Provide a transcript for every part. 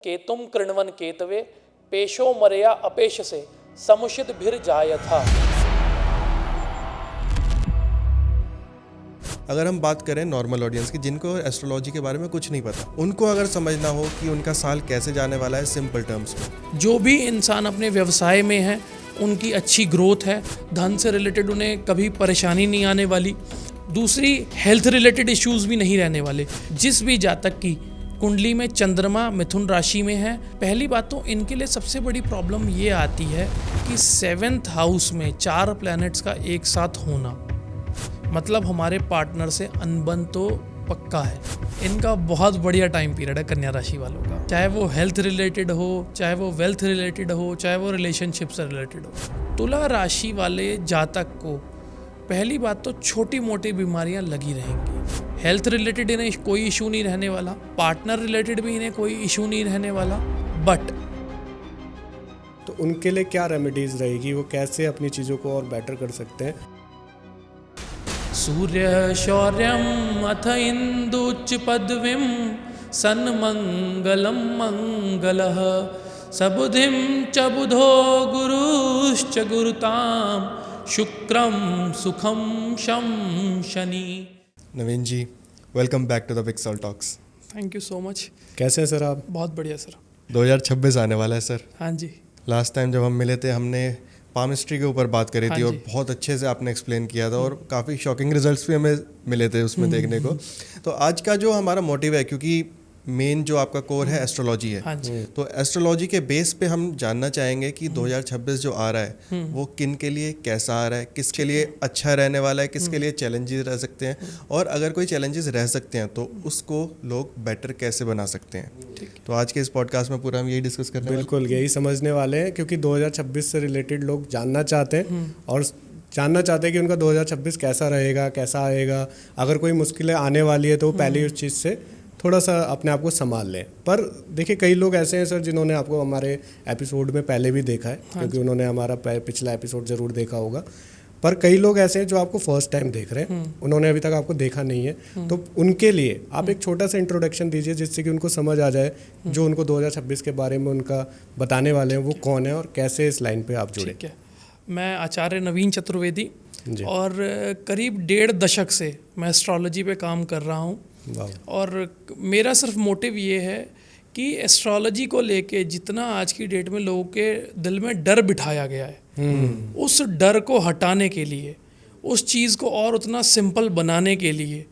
केतुम कृण्वन केतवे पेशो मरया अपेश से समुषित भिर जायथा। अगर हम बात करें नॉर्मल ऑडियंस की जिनको एस्ट्रोलॉजी के बारे में कुछ नहीं पता, उनको अगर समझना हो कि उनका साल कैसे जाने वाला है सिंपल टर्म्स में, जो भी इंसान अपने व्यवसाय में है उनकी अच्छी ग्रोथ है, धन से रिलेटेड उन्हें कभी परेशानी नहीं आने वाली, दूसरी हेल्थ रिलेटेड इश्यूज भी नहीं रहने वाले। जिस भी जातक की कुंडली में चंद्रमा मिथुन राशि में है, पहली बात तो इनके लिए सबसे बड़ी प्रॉब्लम ये आती है कि 7th हाउस में 4 प्लैनेट्स का एक साथ होना, मतलब हमारे पार्टनर से अनबन तो पक्का है। इनका बहुत बढ़िया टाइम पीरियड है कन्या राशि वालों का, चाहे वो हेल्थ रिलेटेड हो, चाहे वो वेल्थ रिलेटेड हो, चाहे वो रिलेशनशिप से रिलेटेड हो। तुला राशि वाले जातक को पहली बात तो छोटी मोटी बीमारियां लगी रहेंगी। हेल्थ रिलेटेड इन्हें कोई इशू नहीं रहने वाला, पार्टनर रिलेटेड भी इन्हें कोई इशू नहीं रहने वाला। बट तो उनके लिए क्या रेमेडीज रहेगी, वो कैसे अपनी चीज़ों को और बेटर कर सकते हैं? सूर्य शौर्यम अथ इंदुच पदवीम सन्मंगलम मंगलः सबुधिम च बुधो गुरुश्च गुरुताम शुक्रम सुखम शम शनि। Naveen ji, welcome back to the Pixel Talks. Thank you so much. कैसे हैं सर आप? बहुत बढ़िया सर। 2026 आने वाला है सर। हाँ जी। लास्ट टाइम जब हम मिले थे हमने पामिस्ट्री के ऊपर बात करी हाँ थी और जी। बहुत अच्छे से आपने एक्सप्लेन किया था और काफ़ी शॉकिंग रिजल्ट्स भी हमें मिले थे उसमें देखने को। तो आज का जो हमारा मोटिव है, क्योंकि मेन जो आपका कोर है एस्ट्रोलॉजी है, हाँ जी। तो एस्ट्रोलॉजी के बेस पे हम जानना चाहेंगे कि 2026 जो आ रहा है वो किन के लिए कैसा आ रहा है, किसके लिए अच्छा रहने वाला है, किसके लिए चैलेंजेस रह सकते हैं, और अगर कोई चैलेंजेस रह सकते हैं तो उसको लोग बेटर कैसे बना सकते हैं। तो आज के इस पॉडकास्ट में पूरा हम यही डिस्कस करने वाले हैं। बिल्कुल यही समझने वाले हैं, क्योंकि 2026 से रिलेटेड लोग जानना चाहते हैं और जानना चाहते हैं कि उनका 2026 कैसा रहेगा, कैसा आएगा। अगर कोई मुश्किलें आने वाली है तो वो पहले उस चीज़ से थोड़ा सा अपने आप को संभाल लें। पर देखिए, कई लोग ऐसे हैं सर जिन्होंने आपको हमारे एपिसोड में पहले भी देखा है, क्योंकि उन्होंने हमारा पिछला एपिसोड ज़रूर देखा होगा। पर कई लोग ऐसे हैं जो आपको फर्स्ट टाइम देख रहे हैं, उन्होंने अभी तक आपको देखा नहीं है। तो उनके लिए आप एक छोटा सा इंट्रोडक्शन दीजिए जिससे कि उनको समझ आ जाए जो उनको 2026 के बारे में उनका बताने वाले हैं वो कौन है और कैसे इस लाइन पे आप जुड़े। ठीक है। मैं आचार्य नवीन चतुर्वेदी जी। और करीब 1.5 दशक से मैं एस्ट्रोलॉजी पे काम कर रहा हूँ। वाह। और मेरा सिर्फ मोटिव ये है कि एस्ट्रोलॉजी को लेके जितना आज की डेट में लोगों के दिल में डर बिठाया गया है, उस डर को हटाने के लिए, उस चीज़ को और उतना सिंपल बनाने के लिए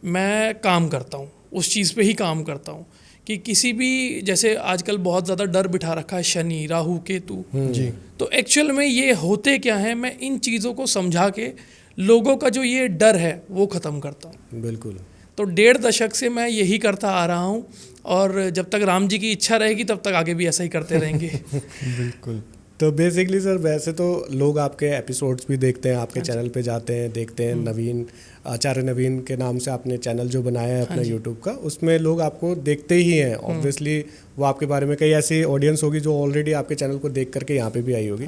मैं काम करता हूँ, उस चीज़ पे ही काम करता हूँ कि किसी भी, जैसे आजकल बहुत ज़्यादा डर बिठा रखा है शनि राहु केतु जी। तो एक्चुअल में ये होते क्या है, मैं इन चीज़ों को समझा के लोगों का जो ये डर है वो ख़त्म करता हूँ। बिल्कुल। तो 1.5 दशक से मैं यही करता आ रहा हूँ और जब तक राम जी की इच्छा रहेगी तब तक आगे भी ऐसा ही करते रहेंगे। बिल्कुल। तो बेसिकली सर, वैसे तो लोग आपके एपिसोड्स भी देखते हैं, आपके चैनल पे जाते हैं, देखते हैं। नवीन, आचार्य नवीन के नाम से आपने चैनल जो बनाया है अपना यूट्यूब का, उसमें लोग आपको देखते ही हैं। ऑब्वियसली वो आपके बारे में, कई ऐसी ऑडियंस होगी जो ऑलरेडी आपके चैनल को देख करके यहाँ पे भी आई होगी,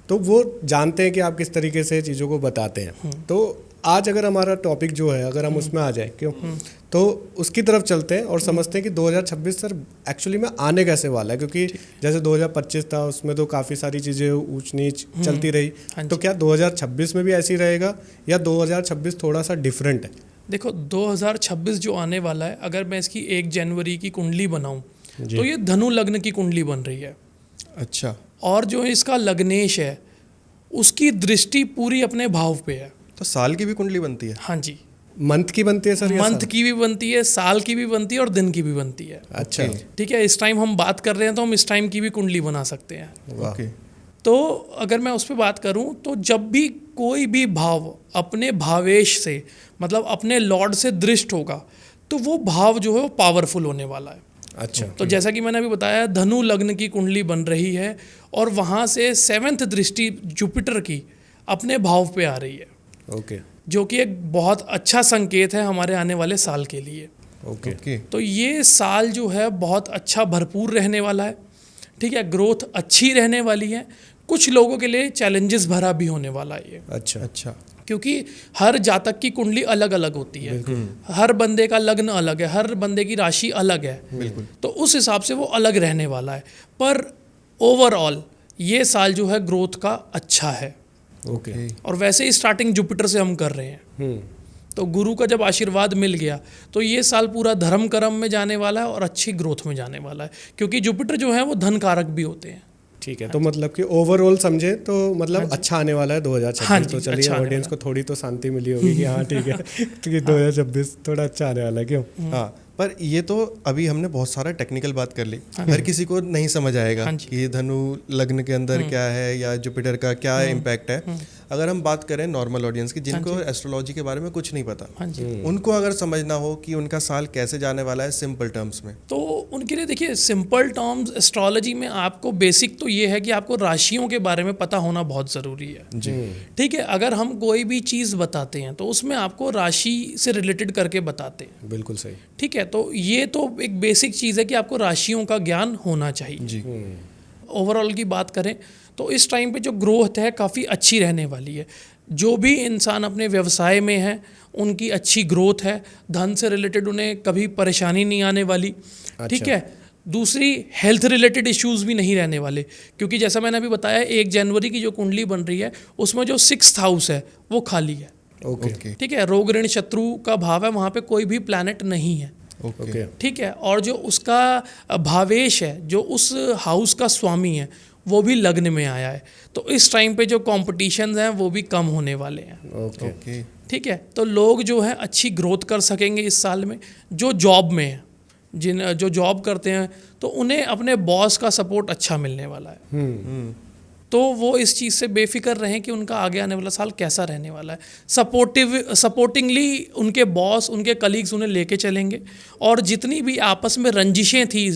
तो वो जानते हैं कि आप किस तरीके से चीज़ों को बताते हैं। तो आज अगर हमारा टॉपिक जो है, अगर हम उसमें आ जाए क्यों, तो उसकी तरफ चलते हैं और समझते हैं कि 2026 सर एक्चुअली में आने कैसे वाला है। क्योंकि जैसे 2025 था, उसमें तो काफ़ी सारी चीज़ें ऊंच नीच चलती रही, तो क्या 2026 में भी ऐसी रहेगा या 2026 थोड़ा सा डिफरेंट है? देखो, 2026 जो आने वाला है, अगर मैं इसकी 1 जनवरी की कुंडली बनाऊं तो ये धनु लग्न की कुंडली बन रही है। अच्छा। और जो इसका लग्नेश है उसकी दृष्टि पूरी अपने भाव पे है। तो साल की भी कुंडली बनती है? हाँ जी। मंथ की बनती है सर? मंथ की भी बनती है, साल की भी बनती है और दिन की भी बनती है। अच्छा। ठीक है, इस टाइम हम बात कर रहे हैं तो हम इस टाइम की भी कुंडली बना सकते हैं। ओके। तो अगर मैं उस पर बात करूं तो जब भी कोई भी भाव अपने भावेश से, मतलब अपने लॉर्ड से दृष्ट होगा, तो वो भाव जो है वो पावरफुल होने वाला है। अच्छा। तो जैसा कि मैंने अभी बताया, धनु लग्न की कुंडली बन रही है और वहाँ से 7th दृष्टि जुपिटर की अपने भाव पे आ रही है। ओके। जो कि एक बहुत अच्छा संकेत है हमारे आने वाले साल के लिए। ओके। तो ये साल जो है बहुत अच्छा भरपूर रहने वाला है। ठीक है, ग्रोथ अच्छी रहने वाली है। कुछ लोगों के लिए चैलेंजेस भरा भी होने वाला है ये। अच्छा। अच्छा। क्योंकि हर जातक की कुंडली अलग अलग होती है, हर बंदे का लग्न अलग है, हर बंदे की राशि अलग है, बिल्कुल। तो उस हिसाब से वो अलग रहने वाला है। पर ओवरऑल ये साल जो है ग्रोथ का अच्छा है। ओके। और वैसे ही स्टार्टिंग जुपिटर से हम कर रहे हैं, तो गुरु का जब आशीर्वाद मिल गया तो ये साल पूरा धर्म कर्म में जाने वाला है और अच्छी ग्रोथ में जाने वाला है, क्योंकि जुपिटर जो है वो धन कारक भी होते हैं। ठीक है, तो मतलब कि ओवरऑल समझे तो मतलब अच्छा आने वाला है 2026। हाँ जी, तो चलिए अच्छा आने ऑडियंस वाला को थोड़ी तो शांति मिली होगी कि हाँ ठीक है क्योंकि 2026 थोड़ा अच्छा आने वाला है। क्यों? हाँ, पर ये तो अभी हमने बहुत सारा टेक्निकल बात कर ली, हर किसी को नहीं समझ आएगा हाँ जी। कि धनु लग्न के अंदर क्या है या जुपिटर का क्या इम्पैक्ट है। अगर हम बात करें नॉर्मल ऑडियंस की जिनको एस्ट्रोलॉजी के बारे में कुछ नहीं पता, हाँ जी, उनको अगर समझना हो कि उनका साल कैसे जाने वाला है सिंपल टर्म्स में, तो उनके लिए देखिए सिंपल टर्म्स एस्ट्रोलॉजी में आपको बेसिक तो ये है कि आपको राशियों के बारे में पता होना बहुत ज़रूरी है। जी ठीक है, अगर हम कोई भी चीज़ बताते हैं तो उसमें आपको राशि से रिलेटेड करके बताते हैं। बिल्कुल सही। ठीक है, तो ये तो एक बेसिक चीज़ है कि आपको राशियों का ज्ञान होना चाहिए। जी ओवरऑल की बात करें तो इस टाइम पे जो ग्रोथ है काफ़ी अच्छी रहने वाली है। जो भी इंसान अपने व्यवसाय में है उनकी अच्छी ग्रोथ है, धन से रिलेटेड उन्हें कभी परेशानी नहीं आने वाली। ठीक है, दूसरी हेल्थ रिलेटेड इश्यूज भी नहीं रहने वाले, क्योंकि जैसा मैंने अभी बताया 1 जनवरी की जो कुंडली बन रही है उसमें जो 6th हाउस है वो खाली है। ओके। ठीक है, रोग ऋण शत्रु का भाव है, वहाँ पे कोई भी प्लैनेट नहीं है। ओके। ठीक है, और जो उसका भावेश है, जो उस हाउस का स्वामी है, वो भी लग्न में आया है। तो इस टाइम पे जो कॉम्पिटिशन्स हैं वो भी कम होने वाले हैं। ओके। ओके। ठीक है, तो लोग जो है अच्छी ग्रोथ कर सकेंगे इस साल में। जो जॉब में है, जो जॉब करते हैं तो उन्हें अपने बॉस का सपोर्ट अच्छा मिलने वाला है। तो वो इस चीज़ से बेफिक्र रहें कि उनका आगे आने वाला साल कैसा रहने वाला है। सपोर्टिंगली उनके बॉस, उनके कलीग्स उन्हें लेके चलेंगे, और जितनी भी आपस में रंजिशें थी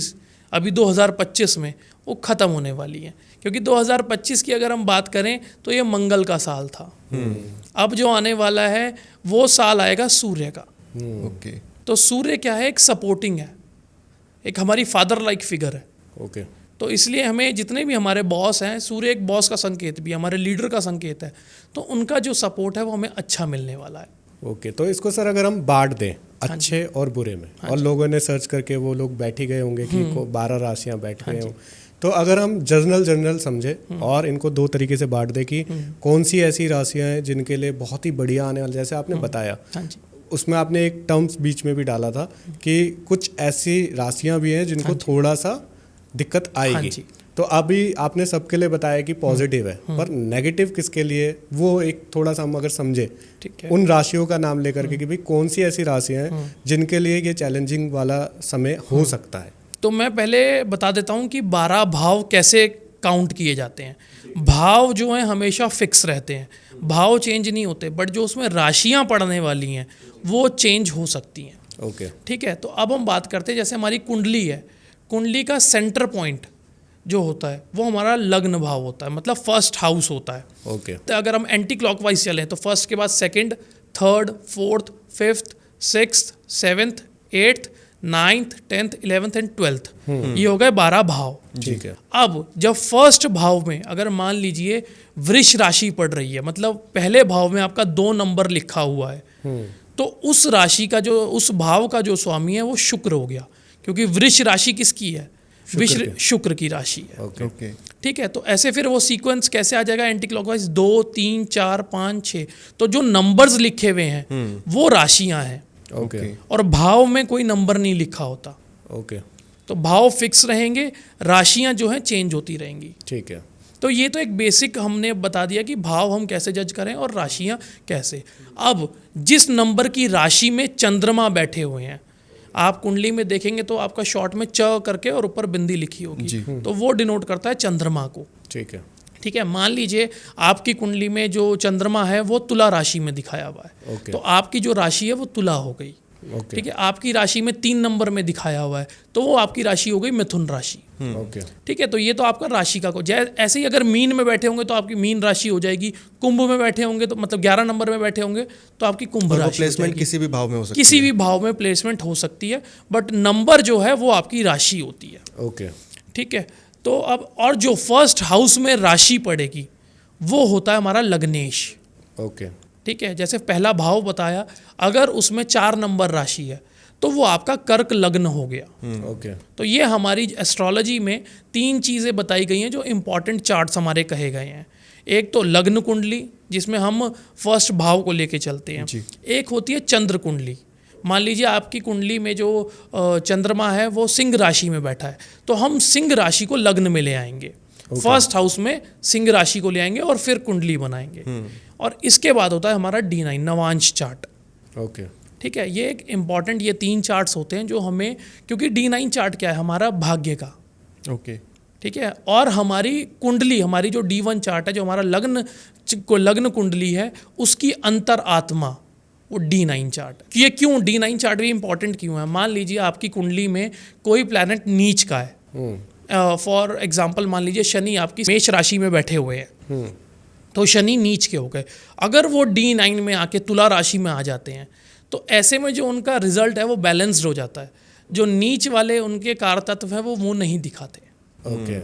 अभी 2025 में वो ख़त्म होने वाली हैं, क्योंकि 2025 की अगर हम बात करें तो ये मंगल का साल था। अब जो आने वाला है वो साल आएगा सूर्य का। ओके। तो सूर्य क्या है, एक सपोर्टिंग है, एक हमारी फादर लाइक फिगर है। ओके। तो इसलिए हमें जितने भी हमारे बॉस हैं, सूर्य एक बॉस का संकेत भी, हमारे लीडर का संकेत है, तो उनका जो सपोर्ट है वो हमें अच्छा मिलने वाला है। ओके, तो इसको सर अगर हम बांट दें अच्छे और बुरे में, और लोगों ने सर्च करके वो लोग बैठ ही गए होंगे कि 12 राशियां बैठ गए हों, तो अगर हम जनरल समझे और इनको 2 तरीके से बांट दें कि कौन सी ऐसी राशियां हैं जिनके लिए बहुत ही बढ़िया आने वाला, जैसे आपने बताया हाँ जी, उसमें आपने एक टर्म्स बीच में भी डाला था कि कुछ ऐसी राशियां भी हैं जिनको थोड़ा सा दिक्कत हाँ आएगी। जी। तो अभी आपने सबके लिए बताया कि पॉजिटिव है, पर नेगेटिव किसके लिए, वो एक थोड़ा सा हम अगर समझे ठीक है। उन राशियों का नाम लेकर के कि भाई कौन सी ऐसी राशियां हैं जिनके लिए ये चैलेंजिंग वाला समय हो सकता है। तो मैं पहले बता देता हूँ कि 12 भाव कैसे काउंट किए जाते हैं। भाव जो हैं हमेशा फिक्स रहते हैं, भाव चेंज नहीं होते, बट जो उसमें राशियाँ पड़ने वाली हैं वो चेंज हो सकती हैं। ओके। ठीक है, तो अब हम बात करते हैं, जैसे हमारी कुंडली है, कुंडली का सेंटर पॉइंट जो होता है वो हमारा लग्न भाव होता है, मतलब फर्स्ट हाउस होता है। ओके। तो अगर हम एंटी क्लॉकवाइज चलें तो फर्स्ट के बाद second, third, fourth, fifth, sixth, seventh, eighth, 9th, 10th, 11th and 12th, ये हो गए 12 भाव। ठीक है। अब जब फर्स्ट भाव में अगर मान लीजिए वृष राशि पड़ रही है, मतलब पहले भाव में आपका 2 नंबर लिखा हुआ है, तो उस राशि का जो, उस भाव का जो स्वामी है वो शुक्र हो गया, क्योंकि वृष राशि किसकी है, शुक्र की राशि है। ओके। ठीक है, तो ऐसे फिर वो सीक्वेंस कैसे आ जाएगा एंटी क्लॉकवाइज, 2, 3, 4, 5, 6, तो जो नंबर्स लिखे हुए हैं वो राशियां हैं। ओके। और भाव में कोई नंबर नहीं लिखा होता, ओके। तो भाव फिक्स रहेंगे, राशियां जो हैं चेंज होती रहेंगी। ठीक है। तो ये तो एक बेसिक हमने बता दिया कि भाव हम कैसे जज करें और राशियां कैसे। अब जिस नंबर की राशि में चंद्रमा बैठे हुए हैं, आप कुंडली में देखेंगे तो आपका शॉर्ट में च करके और ऊपर बिंदी लिखी होगी, तो वो डिनोट करता है चंद्रमा को। ठीक है। ठीक है, मान लीजिए आपकी कुंडली में जो चंद्रमा है वो तुला राशि में दिखाया हुआ है, ओके। तो आपकी जो राशि है वो तुला हो गई। ओके। ठीक है, आपकी राशि में 3 नंबर में दिखाया हुआ है तो वो आपकी राशि हो गई मिथुन राशि। ओके। ठीक है, तो ये तो आपका राशि का ऐसे ही अगर मीन में बैठे होंगे तो आपकी मीन राशि हो जाएगी, कुंभ में बैठे होंगे तो मतलब 11 नंबर में बैठे होंगे तो आपकी कुंभ राशि हो प्लेसमेंट जाएगी। किसी भी भाव में हो सकती किसी भी भाव में प्लेसमेंट हो सकती है, बट नंबर जो है वो आपकी राशि होती है। ओके। ठीक है, तो अब और जो फर्स्ट हाउस में राशि पड़ेगी वो होता है हमारा लग्नेश। ओके। ठीक है, जैसे पहला भाव बताया, अगर उसमें 4 नंबर राशि है तो वो आपका कर्क लग्न हो गया। ओके। तो ये हमारी एस्ट्रोलॉजी में 3 चीज़ें बताई गई हैं जो इंपॉर्टेंट चार्ट्स हमारे कहे गए हैं। एक तो लग्न कुंडली, जिसमें हम फर्स्ट भाव को लेके चलते हैं। एक होती है चंद्र कुंडली। मान लीजिए आपकी कुंडली में जो चंद्रमा है वो सिंह राशि में बैठा है, तो हम सिंह राशि को लग्न में ले आएंगे। फर्स्ट हाउस में सिंह राशि को ले आएंगे और फिर कुंडली बनाएंगे। और इसके बाद होता है हमारा D9 नवांश चार्ट। ओके। ठीक है, ये एक इम्पॉर्टेंट, ये 3 चार्ट्स होते हैं जो हमें, क्योंकि D9 चार्ट क्या है, हमारा भाग्य का। ओके। ठीक है, और हमारी कुंडली, हमारी जो D1 चार्ट है, जो हमारा लग्न कुंडली है, उसकी अंतर आत्मा वो D9 चार्ट। ये क्यों D9 चार्ट भी इंपॉर्टेंट क्यों है? मान लीजिए आपकी कुंडली में कोई प्लैनेट नीच का है। फॉर एग्जाम्पल मान लीजिए शनि आपकी मेष राशि में बैठे हुए हैं, तो शनि नीच के हो गए। अगर वो D9 में आके तुला राशि में आ जाते हैं, तो ऐसे में जो उनका रिजल्ट है वो बैलेंस्ड हो जाता है। जो नीच वाले उनके कारतत्व है वो नहीं दिखाते। ओके।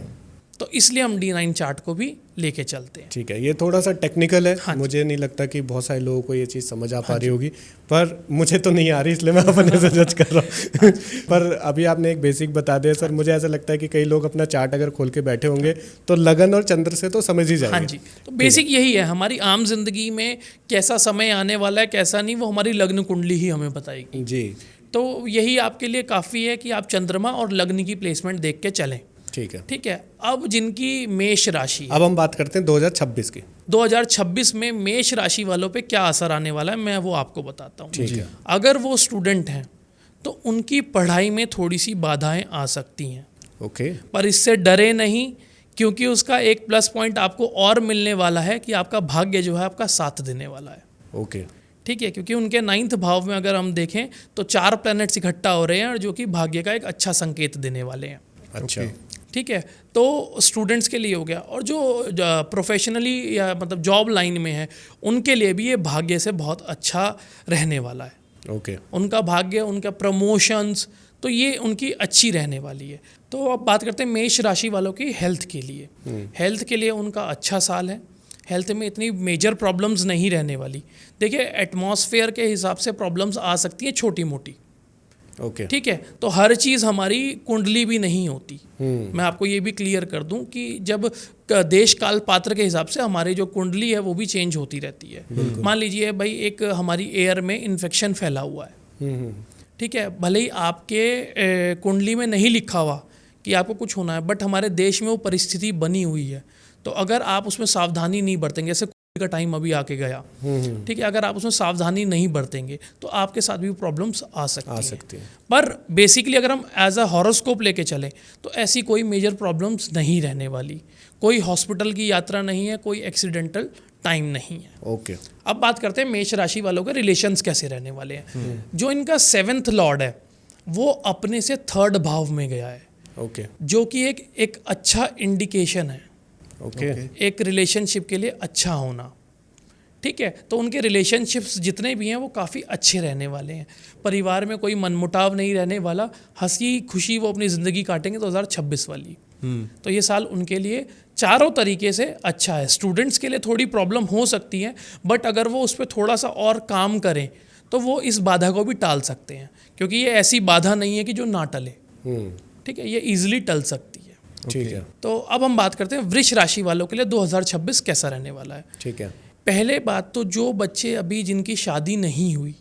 तो इसलिए हम D9 चार्ट को भी लेके चलते हैं। ठीक है, ये थोड़ा सा टेक्निकल है। हाँ, मुझे नहीं लगता कि बहुत सारे लोगों को ये चीज़ समझ आ पा रही होगी, पर मुझे तो नहीं आ रही, इसलिए मैं अपने से जज कर रहा हूँ। पर अभी आपने एक बेसिक बता दिया सर। मुझे ऐसा लगता है कि कई लोग अपना चार्ट अगर खोल के बैठे होंगे तो लगन और चंद्र से तो समझ ही जाएंगे। हाँ जी, तो बेसिक यही है। हमारी आम जिंदगी में कैसा समय आने वाला है, कैसा नहीं, वो हमारी लग्न कुंडली ही हमें बताएगी। जी। तो यही आपके लिए काफ़ी है कि आप चंद्रमा और लग्न की प्लेसमेंट देख के चलें। ठीक है। ठीक है, अब जिनकी मेष राशि है, अब हम बात करते हैं 2026 की। 2026 में मेष राशि वालों पे क्या असर आने वाला है, मैं वो आपको बताता हूँ। ठीक है। अगर वो स्टूडेंट हैं तो उनकी पढ़ाई में थोड़ी सी बाधाएं आ सकती हैं, ओके। पर इससे डरे नहीं, क्योंकि उसका एक प्लस पॉइंट आपको और मिलने वाला है कि आपका भाग्य जो है आपका साथ देने वाला है। ओके। ठीक है, क्योंकि उनके 9th भाव में अगर हम देखें तो 4 प्लैनेट्स इकट्ठा हो रहे हैं, और जो कि भाग्य का एक अच्छा संकेत देने वाले हैं। अच्छा। ठीक है, तो स्टूडेंट्स के लिए हो गया, और जो प्रोफेशनली या मतलब जॉब लाइन में है उनके लिए भी ये भाग्य से बहुत अच्छा रहने वाला है। ओके। उनका भाग्य, उनका प्रमोशंस, तो ये उनकी अच्छी रहने वाली है। तो अब बात करते हैं मेष राशि वालों की हेल्थ के लिए। हेल्थ के लिए उनका अच्छा साल है। हेल्थ में इतनी मेजर प्रॉब्लम्स नहीं रहने वाली। देखिए, एटमॉस्फेयर के हिसाब से प्रॉब्लम्स आ सकती हैं छोटी मोटी। ओके। ठीक है, तो हर चीज़ हमारी कुंडली भी नहीं होती। मैं आपको ये भी क्लियर कर दूं कि जब देश काल पात्र के हिसाब से हमारी जो कुंडली है वो भी चेंज होती रहती है। मान लीजिए भाई, एक हमारी एयर में इन्फेक्शन फैला हुआ है। ठीक है, भले ही आपके कुंडली में नहीं लिखा हुआ कि आपको कुछ होना है, बट हमारे देश में वो परिस्थिति बनी हुई है। तो अगर आप उसमें सावधानी नहीं बरतेंगे, जैसे का टाइम अभी आके गया, ठीक है, अगर आप उसमें सावधानी नहीं बरतेंगे तो आपके साथ भी प्रॉब्लम्स आ सकती हैं। पर बेसिकली अगर हम एज अ हॉरोस्कोप लेके चलें तो ऐसी कोई मेजर प्रॉब्लम्स नहीं रहने वाली। कोई हॉस्पिटल की यात्रा नहीं है, कोई एक्सीडेंटल टाइम नहीं है। ओके। अब बात करते हैं मेष राशि वालों के रिलेशंस कैसे रहने वाले हैं। जो इनका 7th लॉर्ड है वो अपने से 3rd भाव में गया है। ओके। जो कि एक अच्छा इंडिकेशन है। ओके। एक रिलेशनशिप के लिए अच्छा होना। ठीक है, तो उनके रिलेशनशिप्स जितने भी हैं वो काफ़ी अच्छे रहने वाले हैं। परिवार में कोई मनमुटाव नहीं रहने वाला। हंसी खुशी वो अपनी ज़िंदगी काटेंगे 2026 वाली। तो ये साल उनके लिए चारों तरीके से अच्छा है। स्टूडेंट्स के लिए थोड़ी प्रॉब्लम हो सकती है, बट अगर वो उस पर थोड़ा सा और काम करें तो वो इस बाधा को भी टाल सकते हैं, क्योंकि ये ऐसी बाधा नहीं है कि जो ना टले। ठीक है, ये ईजिली टल सकती है। ठीक है। तो अब हम बात करते हैं वृष राशि वालों के लिए 2026 कैसा रहने वाला है। ठीक है। पहले बात तो जो बच्चे अभी जिनकी शादी नहीं हुई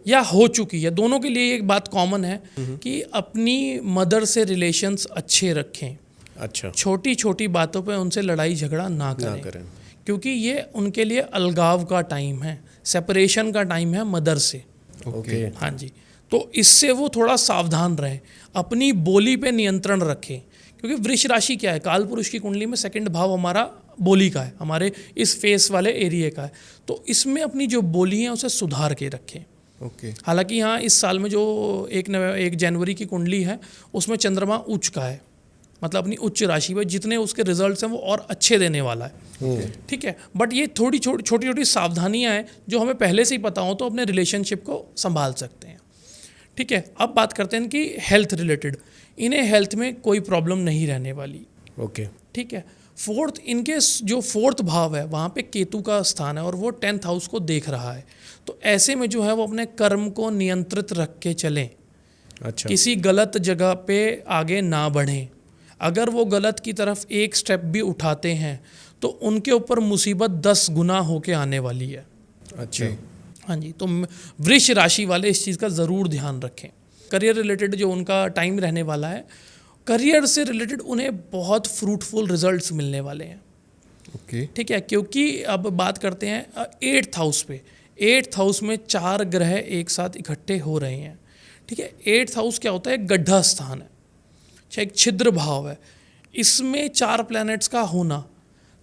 या हो चुकी है, दोनों के लिए एक बात कॉमन है कि अपनी मदर से रिलेशंस अच्छे रखें। अच्छा। छोटी छोटी बातों पे उनसे लड़ाई झगड़ा ना करें, क्योंकि ये उनके लिए अलगाव का टाइम है, सेपरेशन का टाइम है मदर से। ओके। हाँ जी, तो इससे वो थोड़ा सावधान रहें, अपनी बोली पे नियंत्रण रखें। क्योंकि वृष राशि क्या है, काल पुरुष की कुंडली में 2nd भाव हमारा बोली का है, हमारे इस फेस वाले एरिया का है। तो इसमें अपनी जो बोली है उसे सुधार के रखें। ओके। हालांकि यहाँ इस साल में जो 1 जनवरी की कुंडली है उसमें चंद्रमा उच्च का है, मतलब अपनी उच्च राशि में जितने उसके रिजल्ट्स हैं वो और अच्छे देने वाला है। ठीक है, बट ये थोड़ी छोटी छोटी सावधानियाँ हैं जो हमें पहले से ही पता हो तो अपने रिलेशनशिप को संभाल सकते हैं। ठीक है, अब बात करते हैं कि हेल्थ रिलेटेड, इन्हें हेल्थ में कोई प्रॉब्लम नहीं रहने वाली। ओके। ठीक है, फोर्थ, इनके जो फोर्थ भाव है वहाँ पे केतु का स्थान है और वो 10th हाउस को देख रहा है। तो ऐसे में जो है वो अपने कर्म को नियंत्रित रख के चलें, अच्छा, किसी गलत जगह पे आगे ना बढ़ें। अगर वो गलत की तरफ एक स्टेप भी उठाते हैं तो उनके ऊपर मुसीबत 10 गुना होके आने वाली है। अच्छा, हाँ जी, तो वृष राशि वाले इस चीज़ का ज़रूर ध्यान रखें। करियर रिलेटेड जो उनका टाइम रहने वाला है, करियर से रिलेटेड उन्हें बहुत फ्रूटफुल रिजल्ट्स मिलने वाले हैं। ओके, ठीक है, क्योंकि अब बात करते हैं 8th हाउस पे। 8th हाउस में 4 ग्रह एक साथ इकट्ठे हो रहे हैं। ठीक है, 8th हाउस क्या होता है? एक गड्ढा स्थान है, एक छिद्र भाव है। इसमें 4 प्लैनेट्स का होना,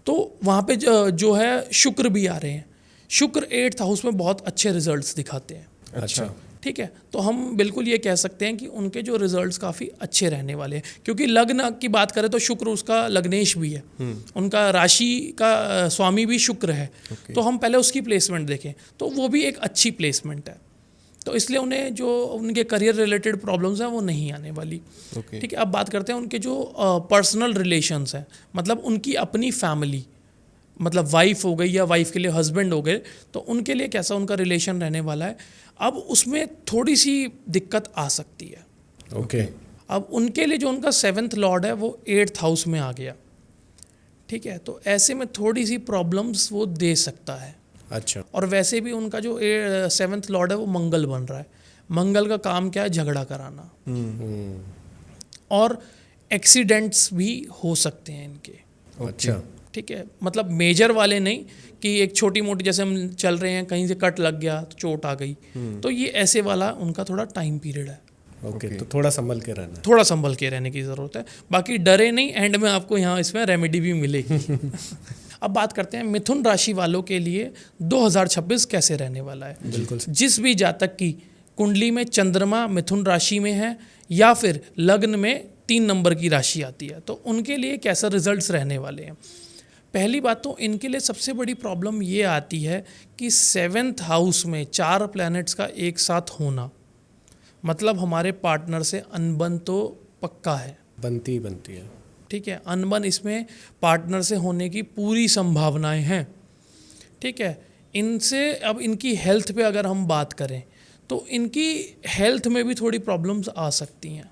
तो वहाँ पे जो है शुक्र भी आ रहे हैं। शुक्र 8th हाउस में बहुत अच्छे रिजल्ट्स दिखाते हैं। अच्छा, ठीक है, तो हम बिल्कुल ये कह सकते हैं कि उनके जो रिजल्ट्स काफ़ी अच्छे रहने वाले हैं, क्योंकि लग्न की बात करें तो शुक्र उसका लग्नेश भी है, उनका राशि का स्वामी भी शुक्र है। तो हम पहले उसकी प्लेसमेंट देखें तो वो भी एक अच्छी प्लेसमेंट है, तो इसलिए उन्हें जो उनके करियर रिलेटेड प्रॉब्लम्स हैं वो नहीं आने वाली। ठीक है, अब बात करते हैं उनके जो पर्सनल रिलेशंस हैं, मतलब उनकी अपनी फैमिली, मतलब वाइफ हो गई या वाइफ के लिए हस्बैंड हो गए, तो उनके लिए कैसा उनका रिलेशन रहने वाला है। अब उसमें थोड़ी सी दिक्कत आ सकती है। ओके, अब उनके लिए जो उनका 7th लॉर्ड है वो 8th हाउस में आ गया। ठीक है, तो ऐसे में थोड़ी सी प्रॉब्लम्स वो दे सकता है। अच्छा, और वैसे भी उनका जो 7th लॉर्ड है वो मंगल बन रहा है। मंगल का काम क्या है? झगड़ा कराना। और एक्सीडेंट्स भी हो सकते हैं इनके। अच्छा, ठीक है, मतलब मेजर वाले नहीं कि एक छोटी मोटी, जैसे हम चल रहे हैं कहीं से कट लग गया तो चोट आ गई, तो ये ऐसे वाला उनका थोड़ा टाइम पीरियड है। ओके, तो थोड़ा संभल के रहना है। थोड़ा संभल के रहने की ज़रूरत है। बाकी डरे नहीं, एंड में आपको यहाँ इसमें रेमेडी भी मिलेगी। अब बात करते हैं मिथुन राशि वालों के लिए 2026 कैसे रहने वाला है। बिल्कुल, जिस भी जातक की कुंडली में चंद्रमा मिथुन राशि में है या फिर लग्न में 3 नंबर की राशि आती है, तो उनके लिए कैसा रिजल्ट्स रहने वाले हैं। पहली बात तो इनके लिए सबसे बड़ी प्रॉब्लम ये आती है कि 7th हाउस में 4 प्लैनेट्स का एक साथ होना, मतलब हमारे पार्टनर से अनबन तो पक्का है, बनती है। ठीक है, अनबन इसमें पार्टनर से होने की पूरी संभावनाएं हैं। ठीक है, इनसे अब इनकी हेल्थ पे अगर हम बात करें तो इनकी हेल्थ में भी थोड़ी प्रॉब्लम्स आ सकती हैं।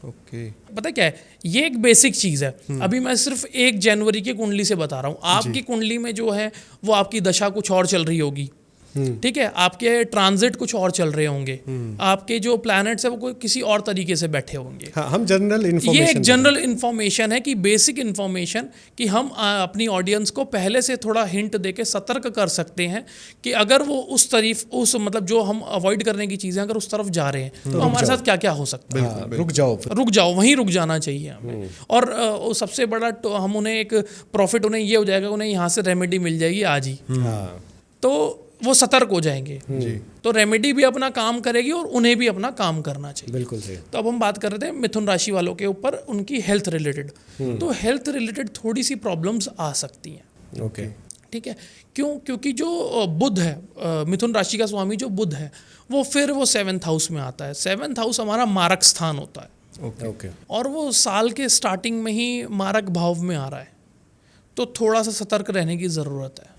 ओके, पता क्या है, ये एक बेसिक चीज़ है। अभी मैं सिर्फ 1 जनवरी की कुंडली से बता रहा हूँ। आपकी कुंडली में जो है वो आपकी दशा कुछ और चल रही होगी। ठीक है, आपके ट्रांजिट कुछ और चल रहे होंगे, आपके जो प्लैनेट्स है वो कोई किसी और तरीके से बैठे होंगे। हाँ, हम जनरल ये इन्फॉर्मेशन, एक जनरल इन्फॉर्मेशन है कि बेसिक इन्फॉर्मेशन कि हम अपनी ऑडियंस को पहले से थोड़ा हिंट देके सतर्क कर सकते हैं कि अगर वो उस मतलब जो हम अवॉइड करने की चीज़ें अगर उस तरफ जा रहे हैं तो हमारे साथ क्या क्या हो सकता है। रुक जाओ, वहीं रुक जाना चाहिए हमें। और सबसे बड़ा हम उन्हें एक प्रॉफिट उन्हें ये हो जाएगा, उन्हें यहाँ से रेमेडी मिल जाएगी आज ही, हाँ, तो वो सतर्क हो जाएंगे। तो रेमेडी भी अपना काम करेगी और उन्हें भी अपना काम करना चाहिए। बिल्कुल सही। तो अब हम बात कर रहे थे मिथुन राशि वालों के ऊपर उनकी हेल्थ रिलेटेड। तो हेल्थ रिलेटेड थोड़ी सी प्रॉब्लम्स आ सकती हैं। ओके, ठीक है, क्यों? क्योंकि जो बुध है, मिथुन राशि का स्वामी जो बुध है वो 7th हाउस में आता है। 7th हाउस हमारा मारक स्थान होता है। ओके, और वो साल के स्टार्टिंग में ही मारक भाव में आ रहा है, तो थोड़ा सा सतर्क रहने की ज़रूरत है।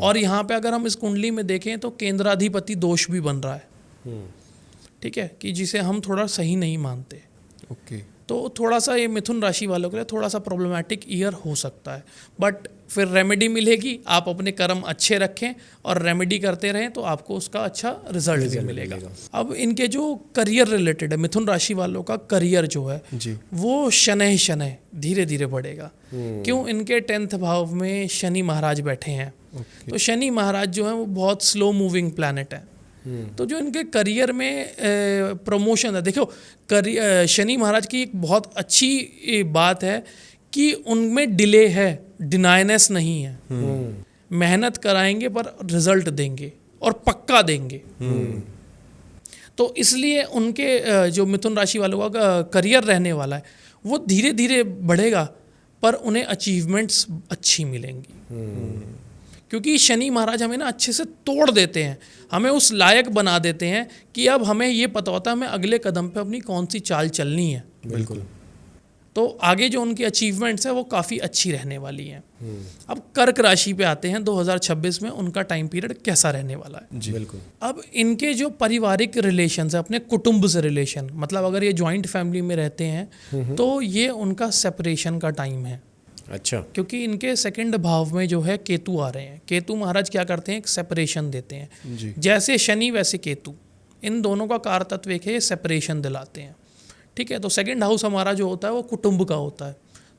और यहाँ पे अगर हम इस कुंडली में देखें तो केंद्राधिपति दोष भी बन रहा है। ठीक है, कि जिसे हम थोड़ा सही नहीं मानते। ओके, तो थोड़ा सा ये मिथुन राशि वालों के लिए थोड़ा सा प्रॉब्लमैटिक ईयर हो सकता है, बट फिर रेमेडी मिलेगी। आप अपने कर्म अच्छे रखें और रेमेडी करते रहें तो आपको उसका अच्छा रिजल्ट भी मिलेगा। अब इनके जो करियर रिलेटेड है, मिथुन राशि वालों का करियर जो है जी, वो शनैः धीरे धीरे बढ़ेगा। क्यों? इनके 10th भाव में शनि महाराज बैठे हैं। तो शनि महाराज जो है वो बहुत स्लो मूविंग प्लैनेट है। तो जो इनके करियर में प्रमोशन है, देखो शनि महाराज की एक बहुत अच्छी बात है कि उनमें डिले है, डिनाइनेस नहीं है। मेहनत कराएंगे पर रिजल्ट देंगे और पक्का देंगे। तो इसलिए उनके जो मिथुन राशि वालों का करियर रहने वाला है वो धीरे धीरे बढ़ेगा, पर उन्हें अचीवमेंट्स अच्छी मिलेंगी। क्योंकि शनि महाराज हमें ना अच्छे से तोड़ देते हैं, हमें उस लायक बना देते हैं कि अब हमें ये पता होता है हमें अगले कदम पे अपनी कौन सी चाल चलनी है। बिल्कुल। तो आगे जो उनकी अचीवमेंट्स है वो काफ़ी अच्छी रहने वाली हैं। अब कर्क राशि पे आते हैं, 2026 में उनका टाइम पीरियड कैसा रहने वाला है। जी बिल्कुल। अब इनके जो पारिवारिक रिलेशंस है, अपने कुटुंब से रिलेशन, मतलब अगर ये जॉइंट फैमिली में रहते हैं तो ये उनका सेपरेशन का टाइम है, अच्छा। क्योंकि इनके सेकंड भाव में जो है केतु आ रहे हैं। केतु महाराज क्या करते हैं, एक सेपरेशन देते हैं। जी जैसे शनि वैसे केतु, इन दोनों का कार तत्व एक है, ये सेपरेशन दिलाते हैं। ठीक है, तो सेकंड हाउस हमारा जो होता है वो कुटुंब का होता है।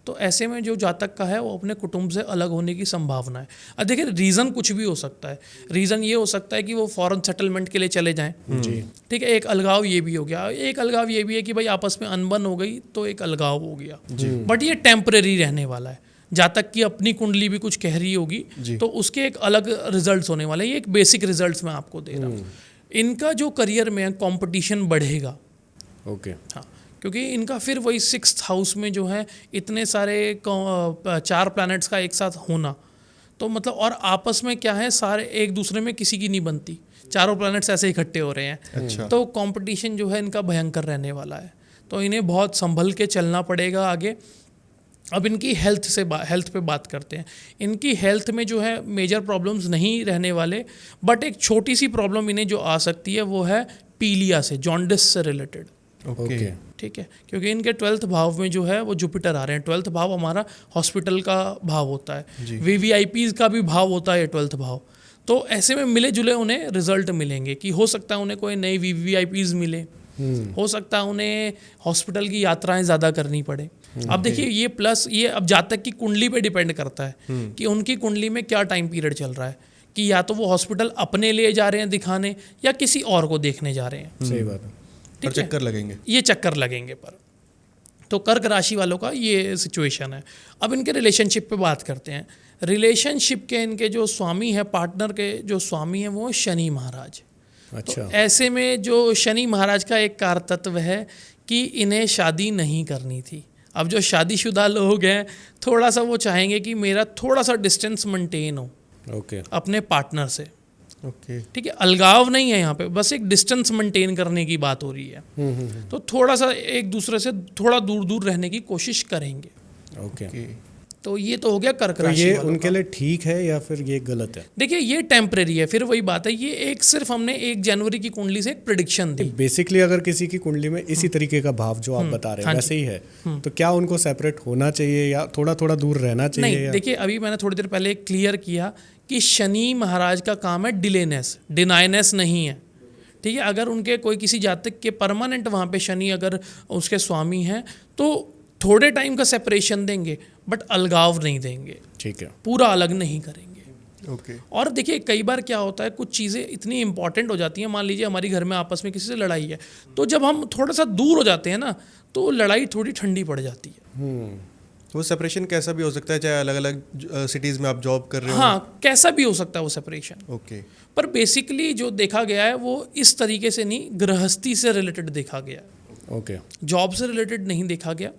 तो ऐसे में जो जातक का है वो अपने कुटुंब से अलग होने की संभावना है। अब देखिए रीज़न कुछ भी हो सकता है। रीज़न ये हो सकता है कि वो फॉरेन सेटलमेंट के लिए चले जाएं। जी। ठीक है, एक अलगाव ये भी हो गया। एक अलगाव ये भी है कि भाई आपस में अनबन हो गई तो एक अलगाव हो गया, बट ये टेम्परेरी रहने वाला है। जातक की अपनी कुंडली भी कुछ कह रही होगी तो उसके एक अलग रिजल्ट्स होने वाले हैं। ये एक बेसिक रिजल्ट्स मैं आपको दे रहा हूँ। इनका जो करियर में कंपटीशन बढ़ेगा। ओके। हाँ, क्योंकि इनका फिर वही 6th हाउस में जो है इतने सारे 4 प्लैनेट्स का एक साथ होना, तो मतलब और आपस में क्या है, सारे एक दूसरे में किसी की नहीं बनती, चारों प्लैनेट्स ऐसे इकट्ठे हो रहे हैं। अच्छा। तो कंपटीशन जो है इनका भयंकर रहने वाला है। तो इन्हें बहुत संभल के चलना पड़ेगा आगे। अब इनकी हेल्थ पे बात करते हैं। इनकी हेल्थ में जो है मेजर प्रॉब्लम्स नहीं रहने वाले, बट एक छोटी सी प्रॉब्लम इन्हें जो आ सकती है वो है पीलिया से, जॉन्डिस से रिलेटेड। ओके। ठीक है, क्योंकि इनके 12th भाव में जो है वो जुपिटर आ रहे हैं। 12th भाव हमारा हॉस्पिटल का भाव होता है, VVIPs का भी भाव होता है 12th भाव। तो ऐसे में मिले जुले उन्हें रिजल्ट मिलेंगे कि हो सकता है उन्हें कोई नई VVIPs मिले, हो सकता है उन्हें हॉस्पिटल की यात्राएं ज़्यादा करनी पड़े। अब देखिए ये प्लस ये अब जातक की कुंडली पे डिपेंड करता है कि उनकी कुंडली में क्या टाइम पीरियड चल रहा है, कि या तो वो हॉस्पिटल अपने लिए जा रहे हैं दिखाने या किसी और को देखने जा रहे हैं। सही बात है। और चक्कर लगेंगे, ये चक्कर लगेंगे पर। तो कर्क राशि वालों का ये सिचुएशन है। अब इनके रिलेशनशिप पे बात करते हैं। रिलेशनशिप के इनके जो स्वामी है, पार्टनर के जो स्वामी है वो शनि महाराज। अच्छा। तो ऐसे में जो शनि महाराज का एक कारतत्व है कि इन्हें शादी नहीं करनी थी। अब जो शादीशुदा लोग हैं थोड़ा सा वो चाहेंगे कि मेरा थोड़ा सा डिस्टेंस मेंटेन हो ओके। अपने पार्टनर से। ओके। ठीक है, अलगाव नहीं है यहाँ पे, बस एक डिस्टेंस मेंटेन करने की बात हो रही है। तो थोड़ा सा एक दूसरे से थोड़ा दूर दूर रहने की कोशिश करेंगे। ओके। तो ये तो हो गया कर्क तो राशि ये वालों उनके का। लिए ठीक है या फिर ये गलत है? देखिए ये टेम्परेरी है, फिर वही बात है, ये एक सिर्फ हमने 1 जनवरी की कुंडली से एक प्रिडिक्शन दी। बेसिकली अगर किसी की कुंडली में इसी तरीके का भाव जो आप बता रहे हैं हाँ वैसे ही है, तो क्या उनको सेपरेट होना चाहिए या थोड़ा थोड़ा दूर रहना चाहिए? नहीं, या? देखिए अभी मैंने थोड़ी देर पहले क्लियर किया कि शनि महाराज का काम है डिलेनेस, डिनाइनेस नहीं है। ठीक है, अगर उनके कोई किसी जातक के परमानेंट वहाँ पे शनि अगर उसके स्वामी हैं तो थोड़े टाइम का सेपरेशन देंगे, बट अलगाव नहीं देंगे, ठीक है। पूरा अलग नहीं करेंगे। ओके। और देखिए कई बार क्या होता है, कुछ चीज़ें इतनी इंपॉर्टेंट हो जाती हैं। मान लीजिए हमारी घर में आपस में किसी से लड़ाई है, तो जब हम थोड़ा सा दूर हो जाते हैं ना तो लड़ाई थोड़ी ठंडी पड़ जाती है। वो सेपरेशन कैसा भी हो सकता है, चाहे अलग अलग सिटीज़ में आप जॉब कर रहे हो। हाँ, कैसा भी हो सकता है वो सेपरेशन। ओके। पर बेसिकली जो देखा गया है वो इस तरीके से नहीं, गृहस्थी से रिलेटेड देखा गया, ओके। जॉब से रिलेटेड नहीं देखा गया,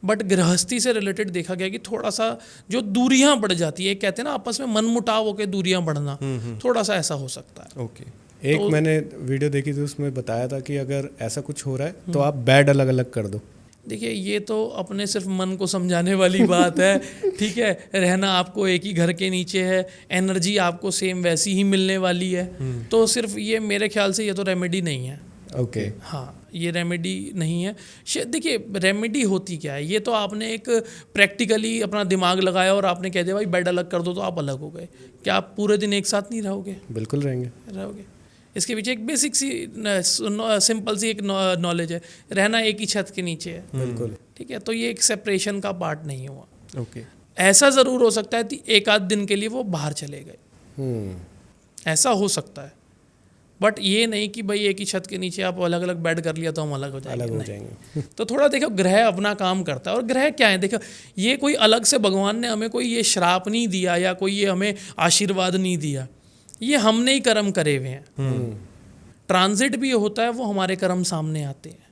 बट गृहस्थी से रिलेटेड देखा गया कि थोड़ा सा जो दूरियां बढ़ जाती है, कहते हैं ना आपस में मनमुटाव होकर दूरियां बढ़ना, थोड़ा सा ऐसा हो सकता है। ओके। एक मैंने वीडियो देखी थी, उसमें बताया था कि अगर ऐसा कुछ हो रहा है तो आप बेड अलग अलग कर दो। देखिए ये तो अपने सिर्फ मन को समझाने वाली बात है। ठीक है, रहना आपको एक ही घर के नीचे है, एनर्जी आपको सेम वैसी ही मिलने वाली है, तो सिर्फ ये मेरे ख्याल से ये तो रेमेडी नहीं है। ओके। हाँ, ये रेमेडी नहीं है। देखिए रेमेडी होती क्या है, ये तो आपने एक प्रैक्टिकली अपना दिमाग लगाया और आपने कह दिया भाई बेड अलग कर दो तो आप अलग हो गए। क्या आप पूरे दिन एक साथ नहीं रहोगे? बिल्कुल रहोगे। इसके पीछे एक बेसिक सी सिंपल सी एक नॉलेज है, रहना एक ही छत के नीचे है। बिल्कुल। ठीक है, तो ये एक सेपरेशन का पार्ट नहीं हुआ। ओके। ऐसा ज़रूर हो सकता है कि एक आध दिन के लिए वो बाहर चले गए, ऐसा हो सकता है, बट ये नहीं कि भाई एक ही छत के नीचे आप अलग अलग बेड कर लिया तो हम अलग हो जाएंगे। अलग हो नहीं। जाएंगे। तो थोड़ा देखो ग्रह अपना काम करता है। और ग्रह क्या है, देखो ये कोई अलग से भगवान ने हमें कोई ये श्राप नहीं दिया या कोई ये हमें आशीर्वाद नहीं दिया, ये हमने ही कर्म करे हुए हैं। ट्रांजिट भी होता है वो हमारे कर्म सामने आते हैं।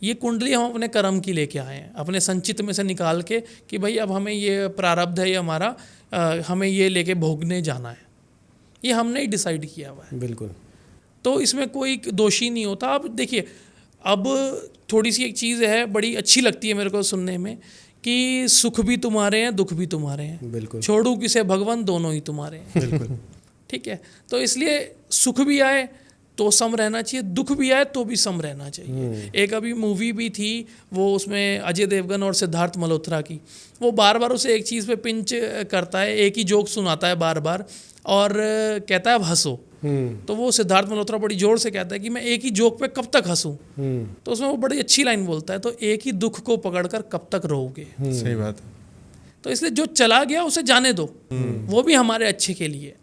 ये कुंडली हम अपने कर्म की लेके आए हैं, अपने संचित में से निकाल के कि भाई अब हमें ये प्रारब्ध है, ये हमारा हमें ये लेके भोगने जाना है, ये हमने ही डिसाइड किया हुआ है। बिल्कुल। तो इसमें कोई दोषी नहीं होता। अब देखिए, अब थोड़ी सी एक चीज़ है बड़ी अच्छी लगती है मेरे को सुनने में कि सुख भी तुम्हारे हैं, दुख भी तुम्हारे हैं, बिल्कुल। छोड़ू किसे भगवान, दोनों ही तुम्हारे हैं। बिल्कुल। ठीक है, तो इसलिए सुख भी आए तो सम रहना चाहिए, दुख भी आए तो भी सम रहना चाहिए। एक अभी मूवी भी थी, वो उसमें अजय देवगन और सिद्धार्थ मल्होत्रा की, वो बार बार उसे एक चीज़ पे पिंच करता है, एक ही जोक सुनाता है बार बार और कहता है अब हंसो। तो वो सिद्धार्थ मल्होत्रा बड़ी जोर से कहता है कि मैं एक ही जोक पे कब तक हंसूं। तो उसमें वो बड़ी अच्छी लाइन बोलता है, तो एक ही दुख को पकड़कर कब तक रोओगे। सही बात है। तो इसलिए जो चला गया उसे जाने दो, वो भी हमारे अच्छे के लिए।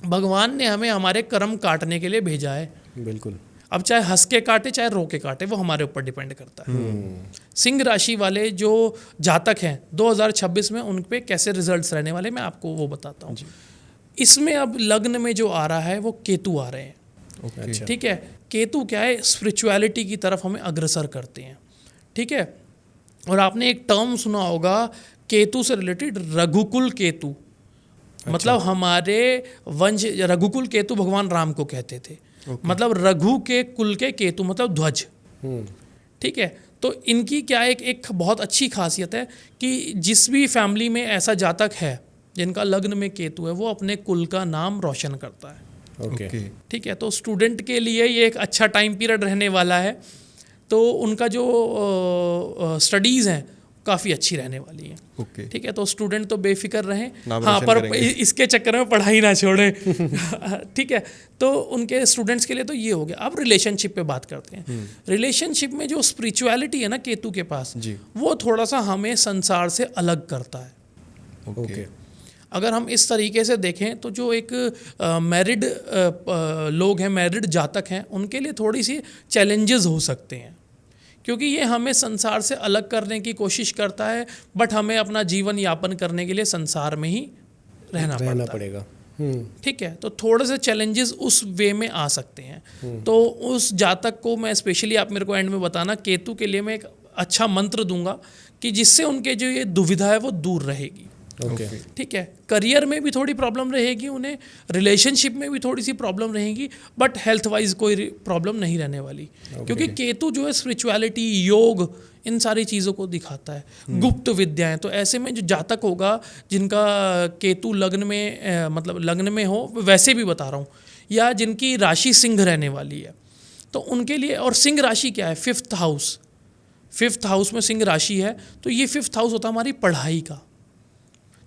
भगवान ने हमें हमारे कर्म काटने के लिए भेजा है। बिल्कुल। अब चाहे हंस के काटे चाहे रो के काटे, वो हमारे ऊपर डिपेंड करता है। सिंह राशि वाले जो जातक हैं 2026 में उन पे कैसे रिजल्ट्स रहने वाले, मैं आपको वो बताता हूँ। इसमें अब लग्न में जो आ रहा है वो केतु आ रहे हैं। ओके। ठीक है, केतु क्या है, स्पिरिचुअलिटी की तरफ हमें अग्रसर करते हैं। ठीक है, और आपने एक टर्म सुना होगा केतु से रिलेटेड, रघुकुल केतु। मतलब हमारे वंश, रघुकुल केतु भगवान राम को कहते थे। मतलब रघु के कुल के केतु मतलब ध्वज। ठीक है, तो इनकी क्या एक बहुत अच्छी खासियत है कि जिस भी फैमिली में ऐसा जातक है जिनका लग्न में केतु है, वो अपने कुल का नाम रोशन करता है। ओके। ठीक है, तो स्टूडेंट के लिए ये एक अच्छा टाइम पीरियड रहने वाला है। तो उनका जो स्टडीज़ हैं काफ़ी अच्छी रहने वाली है। ओके। ठीक है, तो स्टूडेंट तो बेफिक्र रहें, नाम हाँ, रोशन पर करेंगे। इसके चक्कर में पढ़ाई ना छोड़ें। ठीक है, तो उनके स्टूडेंट्स के लिए तो ये हो गया। अब रिलेशनशिप पे बात करते हैं। रिलेशनशिप में जो स्पिरिचुअलिटी है ना केतु के पास, जी। वो थोड़ा सा हमें संसार से अलग करता है। ओके। अगर हम इस तरीके से देखें तो जो एक मैरिड लोग हैं, मैरिड जातक हैं, उनके लिए थोड़ी सी चैलेंजेस हो सकते हैं, क्योंकि ये हमें संसार से अलग करने की कोशिश करता है, बट हमें अपना जीवन यापन करने के लिए संसार में ही रहना पड़ेगा। ठीक है, तो थोड़े से चैलेंजेस उस वे में आ सकते हैं। तो उस जातक को मैं स्पेशली, आप मेरे को एंड में बताना, केतु के लिए मैं एक अच्छा मंत्र दूंगा कि जिससे उनके जो ये दुविधा है वो दूर रहेगी। ओके। ठीक है, करियर में भी थोड़ी प्रॉब्लम रहेगी उन्हें, रिलेशनशिप में भी थोड़ी सी प्रॉब्लम रहेगी, बट हेल्थ वाइज कोई प्रॉब्लम नहीं रहने वाली। क्योंकि केतु जो है स्पिरिचुअलिटी, योग, इन सारी चीज़ों को दिखाता है, गुप्त विद्याएं। तो ऐसे में जो जातक होगा जिनका केतु लग्न में मतलब लग्न में हो, वैसे भी बता रहा हूँ, या जिनकी राशि सिंह रहने वाली है, तो उनके लिए, और सिंह राशि क्या है, 5th हाउस, 5th हाउस में सिंह राशि है, तो ये 5th हाउस होता है हमारी पढ़ाई का।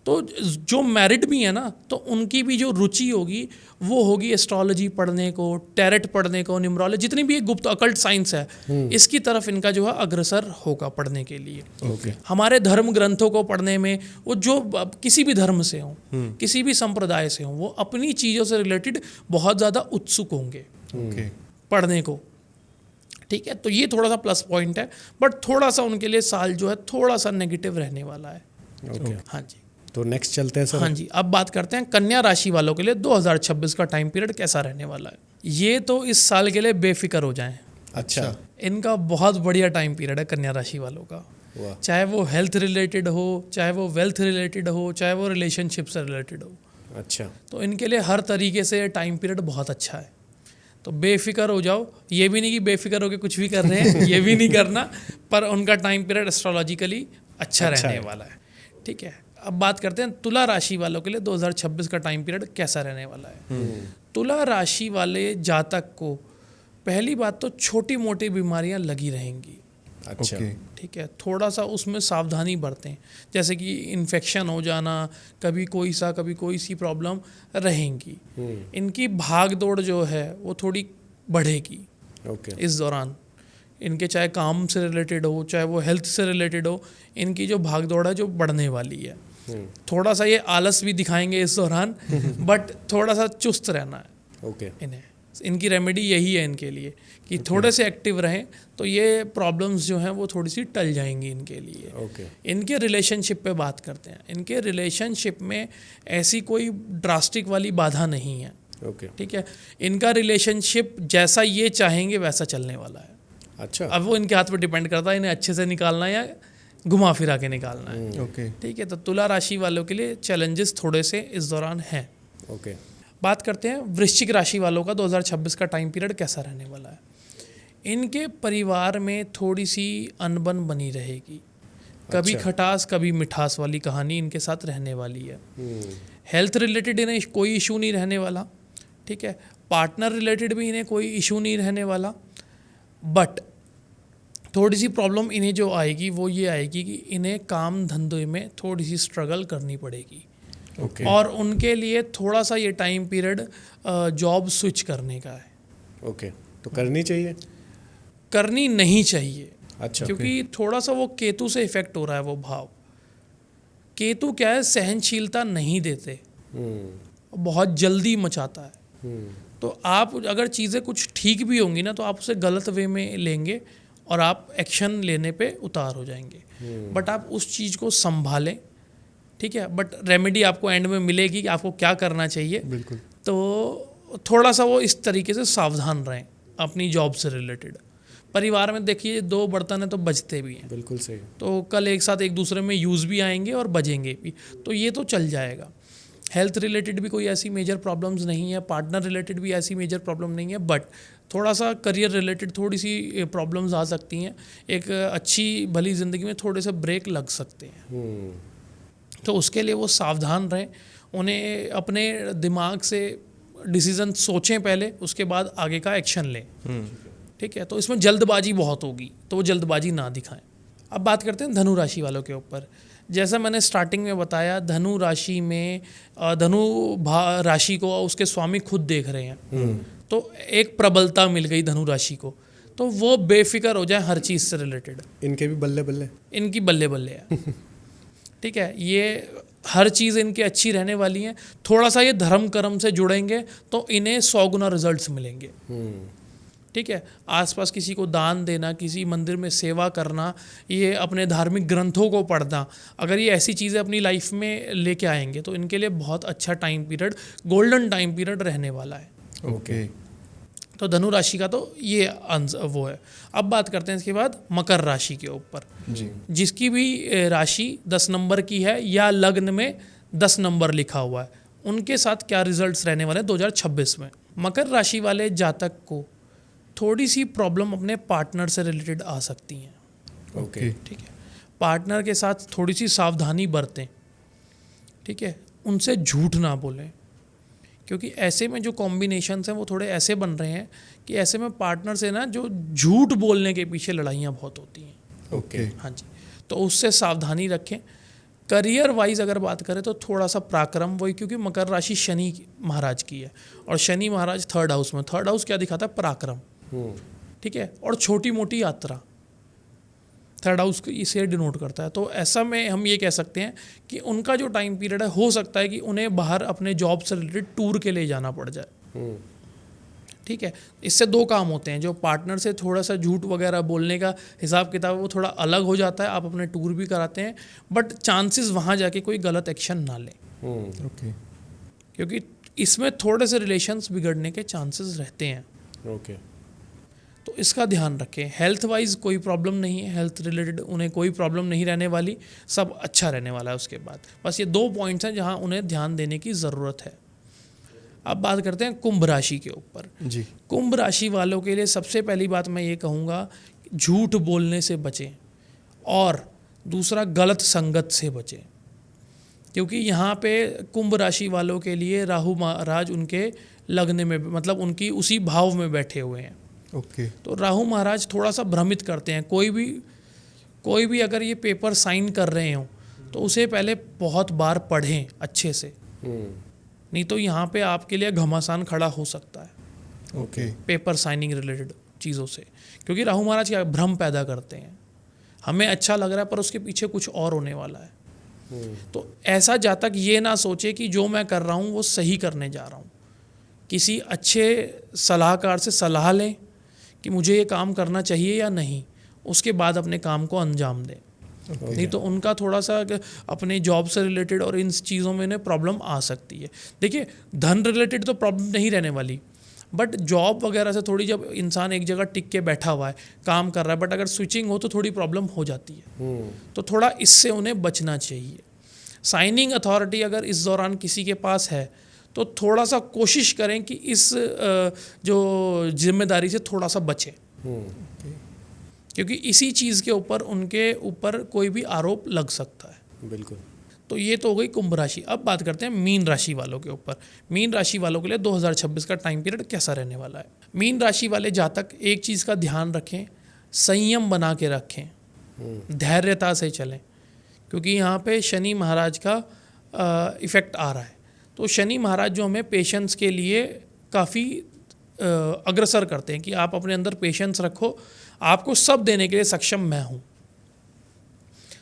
तो जो मैरिड भी है ना, तो उनकी भी जो रुचि होगी वो होगी एस्ट्रोलॉजी पढ़ने को, टैरेट पढ़ने को, न्यूमरोलॉजी, जितनी भी गुप्त अकल्ट साइंस है, इसकी तरफ इनका जो है अग्रसर होगा पढ़ने के लिए। ओके। हमारे धर्म ग्रंथों को पढ़ने में, वो जो किसी भी धर्म से हों, किसी भी संप्रदाय से हों, वो अपनी चीज़ों से रिलेटेड बहुत ज़्यादा उत्सुक होंगे ओके। पढ़ने को। ठीक है, तो ये थोड़ा सा प्लस पॉइंट है, बट थोड़ा सा उनके लिए साल जो है थोड़ा सा नेगेटिव रहने वाला है। ओके। हाँ जी। तो नेक्स्ट चलते हैं सर। हाँ जी, अब बात करते हैं कन्या राशि वालों के लिए 2026 का टाइम पीरियड कैसा रहने वाला है। ये तो इस साल के लिए बेफिक्र हो जाएं। अच्छा। इनका बहुत बढ़िया टाइम पीरियड है कन्या राशि वालों का। वाह। चाहे वो हेल्थ रिलेटेड हो, चाहे वो वेल्थ रिलेटेड हो, चाहे वो रिलेशनशिप से रिलेटेड हो, अच्छा। तो इनके लिए हर तरीके से टाइम पीरियड बहुत अच्छा है। तो बेफिक्र हो जाओ, ये भी नहीं कि बेफिक्र होकर कुछ भी कर रहे हैं, ये भी नहीं करना, पर उनका टाइम पीरियड एस्ट्रोलॉजिकली अच्छा रहने वाला है। ठीक है, अब बात करते हैं तुला राशि वालों के लिए 2026 का टाइम पीरियड कैसा रहने वाला है। तुला राशि वाले जातक को पहली बात तो छोटी मोटी बीमारियां लगी रहेंगी। अच्छा। ओके। ठीक है, थोड़ा सा उसमें सावधानी बरतें, जैसे कि इन्फेक्शन हो जाना, कभी कोई सी प्रॉब्लम रहेंगी। इनकी भाग दौड़ जो है वो थोड़ी बढ़ेगी ओके। इस दौरान। इनके चाहे काम से रिलेटेड हो, चाहे वो हेल्थ से रिलेटेड हो, इनकी जो भाग दौड़ है जो बढ़ने वाली है। थोड़ा सा ये आलस भी दिखाएंगे इस दौरान, बट थोड़ा सा चुस्त रहना है ओके। इन्हें। इनकी रेमेडी यही है इनके लिए कि थोड़े से एक्टिव रहें, तो ये प्रॉब्लम्स जो हैं वो थोड़ी सी टल जाएंगी इनके लिए। ओके। इनके रिलेशनशिप पे बात करते हैं। इनके रिलेशनशिप में ऐसी कोई ड्रास्टिक वाली बाधा नहीं है। ओके। ठीक है, इनका रिलेशनशिप जैसा ये चाहेंगे वैसा चलने वाला है। अच्छा। अब वो इनके हाथ पे डिपेंड करता है इन्हें अच्छे से निकालना है या घुमा फिरा के निकालना है। ओके। ठीक है, तो तुला राशि वालों के लिए चैलेंजेस थोड़े से इस दौरान हैं। ओके। बात करते हैं वृश्चिक राशि वालों का 2026 का टाइम पीरियड कैसा रहने वाला है। इनके परिवार में थोड़ी सी अनबन बनी रहेगी। कभी अच्छा। खटास कभी मिठास वाली कहानी इनके साथ रहने वाली है। हेल्थ रिलेटेड इन्हें कोई इशू नहीं रहने वाला, ठीक है। पार्टनर रिलेटेड भी इन्हें कोई इशू नहीं रहने वाला, बट थोड़ी सी प्रॉब्लम इन्हें जो आएगी वो ये आएगी कि इन्हें काम धंधे में थोड़ी सी स्ट्रगल करनी पड़ेगी। ओके। और उनके लिए थोड़ा सा ये टाइम पीरियड जॉब स्विच करने का है। ओके, तो करनी चाहिए? करनी नहीं चाहिए, अच्छा। क्योंकि थोड़ा सा वो केतु से इफेक्ट हो रहा है वो भाव। केतु क्या है, सहनशीलता नहीं देते, बहुत जल्दी मचाता है। तो आप अगर चीज़ें कुछ ठीक भी होंगी ना तो आप उसे गलत वे में लेंगे और आप एक्शन लेने पे उतार हो जाएंगे। बट आप उस चीज़ को संभालें, ठीक है। बट रेमेडी आपको एंड में मिलेगी कि आपको क्या करना चाहिए। बिल्कुल। तो थोड़ा सा वो इस तरीके से सावधान रहें अपनी जॉब से रिलेटेड। परिवार में देखिए 2 बर्तन हैं तो बजते भी हैं, बिल्कुल सही। तो कल एक साथ एक दूसरे में यूज़ भी आएंगे और बजेंगे भी, तो ये तो चल जाएगा। हेल्थ रिलेटेड भी कोई ऐसी मेजर प्रॉब्लम्स नहीं है, पार्टनर रिलेटेड भी ऐसी मेजर प्रॉब्लम नहीं है, बट थोड़ा सा करियर रिलेटेड थोड़ी सी प्रॉब्लम्स आ सकती हैं। एक अच्छी भली ज़िंदगी में थोड़े से ब्रेक लग सकते हैं, तो उसके लिए वो सावधान रहें। उन्हें अपने दिमाग से डिसीज़न सोचें पहले, उसके बाद आगे का एक्शन लें, ठीक है। तो इसमें जल्दबाजी बहुत होगी, तो वो जल्दबाजी ना दिखाएं। अब बात करते हैं धनु राशि वालों के ऊपर। जैसा मैंने स्टार्टिंग में बताया, धनु राशि में राशि को उसके स्वामी खुद देख रहे हैं, तो एक प्रबलता मिल गई धनु राशि को, तो वो बेफिक्र हो जाए हर चीज़ से रिलेटेड। इनके भी बल्ले बल्ले। इनकी बल्ले बल्ले है, ठीक है। ये हर चीज़ इनकी अच्छी रहने वाली है। थोड़ा सा ये धर्म कर्म से जुड़ेंगे तो इन्हें 100 गुना रिजल्ट्स मिलेंगे, ठीक है। आसपास किसी को दान देना, किसी मंदिर में सेवा करना, ये अपने धार्मिक ग्रंथों को पढ़ना, अगर ये ऐसी चीज़ें अपनी लाइफ में लेके आएंगे तो इनके लिए बहुत अच्छा time period, golden time period रहने वाला है। ओके। तो धनु राशि का तो ये वो है। अब बात करते हैं इसके बाद मकर राशि के ऊपर, जी। जिसकी भी राशि 10 नंबर की है या लग्न में 10 नंबर लिखा हुआ है, उनके साथ क्या रिजल्ट्स रहने वाले हैं 2026 में। मकर राशि वाले जातक को थोड़ी सी प्रॉब्लम अपने पार्टनर से रिलेटेड आ सकती हैं, ओके। ठीक है। पार्टनर के साथ थोड़ी सी सावधानी बरतें, ठीक है। उनसे झूठ ना बोलें, क्योंकि ऐसे में जो कॉम्बिनेशंस हैं वो थोड़े ऐसे बन रहे हैं कि ऐसे में पार्टनर से ना जो झूठ बोलने के पीछे लड़ाइयाँ बहुत होती हैं। ओके। हाँ जी, तो उससे सावधानी रखें। करियर वाइज अगर बात करें तो थोड़ा सा पराक्रम, वही क्योंकि मकर राशि शनि महाराज की है और शनि महाराज 3rd हाउस में। 3rd हाउस क्या दिखाता है? पराक्रम, ठीक है। और छोटी मोटी यात्रा 3rd हाउस इसे डिनोट करता है। तो ऐसा में हम ये कह सकते हैं कि उनका जो टाइम पीरियड है, हो सकता है कि उन्हें बाहर अपने जॉब से रिलेटेड टूर के लिए जाना पड़ जाए, ठीक है। इससे 2 काम होते हैं, जो पार्टनर से थोड़ा सा झूठ वगैरह बोलने का हिसाब किताब वो थोड़ा अलग हो जाता है, आप अपने टूर भी कराते हैं, बट चांसेस वहाँ जाके कोई गलत एक्शन ना लें, ओके। क्योंकि इसमें थोड़े से रिलेशंस बिगड़ने के चांसेस रहते हैं। ओके। तो इसका ध्यान रखें। हेल्थ वाइज कोई प्रॉब्लम नहीं है, हेल्थ रिलेटेड उन्हें कोई प्रॉब्लम नहीं रहने वाली, सब अच्छा रहने वाला है। उसके बाद बस ये 2 पॉइंट्स हैं जहां उन्हें ध्यान देने की ज़रूरत है। अब बात करते हैं कुंभ राशि के ऊपर। जी। कुंभ राशि वालों के लिए सबसे पहली बात मैं ये कहूँगा, झूठ बोलने से बचें और दूसरा गलत संगत से बचें, क्योंकि यहाँ पे कुंभ राशि वालों के लिए राहु महाराज उनके लग्न में, मतलब उनकी उसी भाव में बैठे हुए हैं। ओके। तो राहु महाराज थोड़ा सा भ्रमित करते हैं। कोई भी अगर ये पेपर साइन कर रहे हो तो उसे पहले बहुत बार पढ़ें अच्छे से, नहीं तो यहाँ पे आपके लिए घमासान खड़ा हो सकता है ओके। पेपर साइनिंग रिलेटेड चीज़ों से, क्योंकि राहु महाराज क्या भ्रम पैदा करते हैं। हमें अच्छा लग रहा है पर उसके पीछे कुछ और होने वाला है। तो ऐसा जातक ये ना सोचे कि जो मैं कर रहा हूँ वो सही करने जा रहा हूँ। किसी अच्छे सलाहकार से सलाह लें कि मुझे ये काम करना चाहिए या नहीं, उसके बाद अपने काम को अंजाम दें। नहीं तो उनका थोड़ा सा अपने जॉब से रिलेटेड और इन चीज़ों में उन्हें प्रॉब्लम आ सकती है। देखिए धन रिलेटेड तो प्रॉब्लम नहीं रहने वाली, बट जॉब वगैरह से थोड़ी, जब इंसान एक जगह टिक के बैठा हुआ है काम कर रहा है, बट अगर स्विचिंग हो तो थोड़ी प्रॉब्लम हो जाती है। तो थोड़ा इससे उन्हें बचना चाहिए। साइनिंग अथॉरिटी अगर इस दौरान किसी के पास है तो थोड़ा सा कोशिश करें कि इस जो जिम्मेदारी से थोड़ा सा बचें, क्योंकि इसी चीज़ के ऊपर उनके ऊपर कोई भी आरोप लग सकता है। बिल्कुल। तो ये तो हो गई कुंभ राशि। अब बात करते हैं मीन राशि वालों के ऊपर। मीन राशि वालों के लिए 2026 का टाइम पीरियड कैसा रहने वाला है। मीन राशि वाले जातक एक चीज़ का ध्यान रखें, संयम बना के रखें, धैर्यता से चलें, क्योंकि यहाँ पे शनि महाराज का इफ़ेक्ट आ रहा है। तो शनि महाराज जो हमें पेशेंस के लिए काफ़ी अग्रसर करते हैं कि आप अपने अंदर पेशेंस रखो, आपको सब देने के लिए सक्षम मैं हूँ।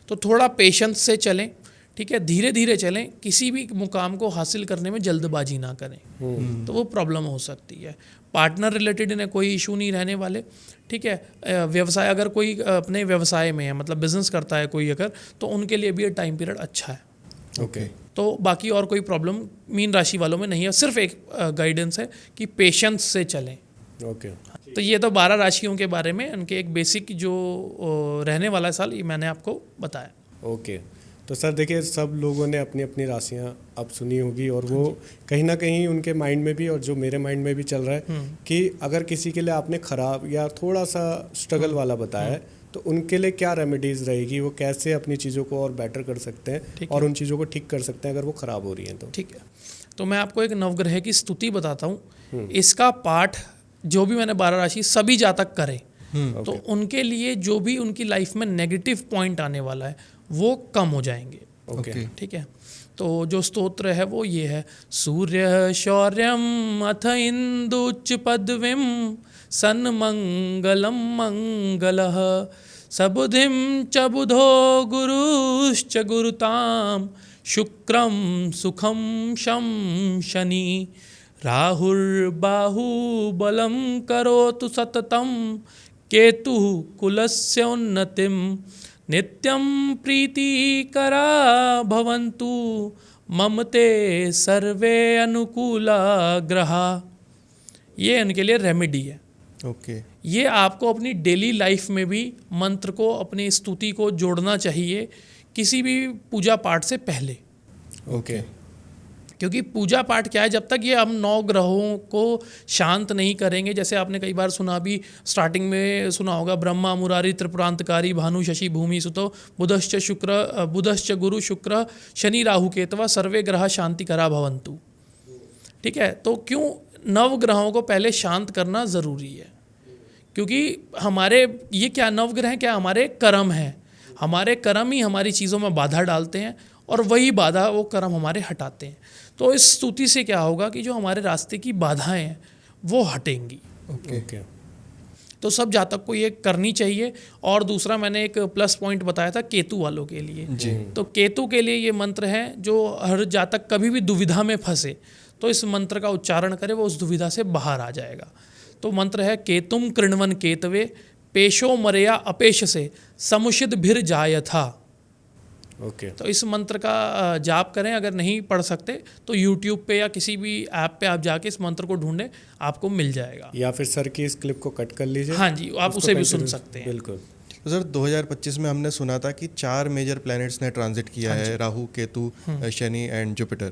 तो थोड़ा पेशेंस से चलें, ठीक है, धीरे धीरे चलें, किसी भी मुकाम को हासिल करने में जल्दबाजी ना करें, तो वो प्रॉब्लम हो सकती है। पार्टनर रिलेटेड इन्हें कोई इशू नहीं रहने वाले, ठीक है। व्यवसाय, अगर कोई अपने व्यवसाय में है, मतलब बिजनेस करता है कोई अगर, तो उनके लिए भी ये टाइम पीरियड अच्छा है। ओके। तो बाकी और कोई प्रॉब्लम मीन राशि वालों में नहीं है, सिर्फ एक गाइडेंस है कि पेशेंस से चलें। ओके। तो ये तो 12 राशियों के बारे में उनके एक बेसिक जो रहने वाला साल, ये मैंने आपको बताया। ओके। तो सर देखिए, सब लोगों ने अपनी अपनी राशियां अब सुनी होगी, और वो कहीं ना कहीं उनके माइंड में भी और जो मेरे माइंड में भी चल रहा है कि अगर किसी के लिए आपने ख़राब या थोड़ा सा स्ट्रगल वाला बताया है, तो उनके लिए क्या रेमेडीज़ रहेगी, वो कैसे अपनी चीज़ों को और बेटर कर सकते हैं और उन चीज़ों को ठीक कर सकते हैं अगर वो ख़राब हो रही हैं तो। ठीक है, तो मैं आपको एक नवग्रह की स्तुति बताता हूँ। इसका पाठ जो भी मैंने 12 राशि सभी जातक करें, तो उनके लिए जो भी उनकी लाइफ में नेगेटिव पॉइंट आने वाला है वो कम हो जाएंगे। ओके। ठीक है, तो जो स्तोत्र है वो ये है: सूर्य शौर्यम अथ इंदुच पदवीम सन्मंगलम मंगलः सबुधिम च बुधो गुरुश्च गुरुताम शुक्रम सुखम शम शनि राहुर्बाहुबलं करोतु सततं केतुः कुलस्य उन्नतिं नित्यं प्रीतिकरा भवन्तु मम ते सर्वे अनुकूला ग्रहा। ये इनके लिए रेमेडी है। ओके। ये आपको अपनी डेली लाइफ में भी मंत्र को, अपनी स्तुति को जोड़ना चाहिए किसी भी पूजा पाठ से पहले। ओके। क्योंकि पूजा पाठ क्या है, जब तक ये हम 9 ग्रहों को शांत नहीं करेंगे, जैसे आपने कई बार सुना भी, स्टार्टिंग में सुना होगा, ब्रह्मा मुरारी त्रिपुरांतकारी भानु शशि भूमि सुतो बुधश्च गुरु शुक्र शनि राहु केतवा सर्वे ग्रह शांति करा भवंतु। ठीक है, तो क्यों 9 ग्रहों को पहले शांत करना ज़रूरी है? क्योंकि हमारे ये क्या 9 ग्रह क्या हमारे कर्म हैं, हमारे कर्म ही हमारी चीज़ों में बाधा डालते हैं और वही बाधा वो कर्म हमारे हटाते हैं। तो इस स्तुति से क्या होगा कि जो हमारे रास्ते की बाधाएं हैं वो हटेंगी। ओके। तो सब जातक को ये करनी चाहिए। और दूसरा मैंने एक प्लस पॉइंट बताया था केतु वालों के लिए जी। तो केतु के लिए ये मंत्र है, जो हर जातक कभी भी दुविधा में फंसे तो इस मंत्र का उच्चारण करे, वो उस दुविधा से बाहर आ जाएगा। तो मंत्र है: केतुम कृण्वन केतवे पेशो मरया अपेश से समुषिद भिर जाय था। ओके। तो इस मंत्र का जाप करें। अगर नहीं पढ़ सकते तो YouTube पे या किसी भी ऐप पे आप जाके इस मंत्र को ढूंढें, आपको मिल जाएगा। या फिर सर की इस क्लिप को कट कर लीजिए। हाँ जी, आप उसे भी सुन सकते हैं। बिल्कुल। तो सर 2025 में हमने सुना था कि 4 मेजर प्लैनेट्स ने ट्रांजिट किया है, राहु, केतु, शनि एंड जुपिटर।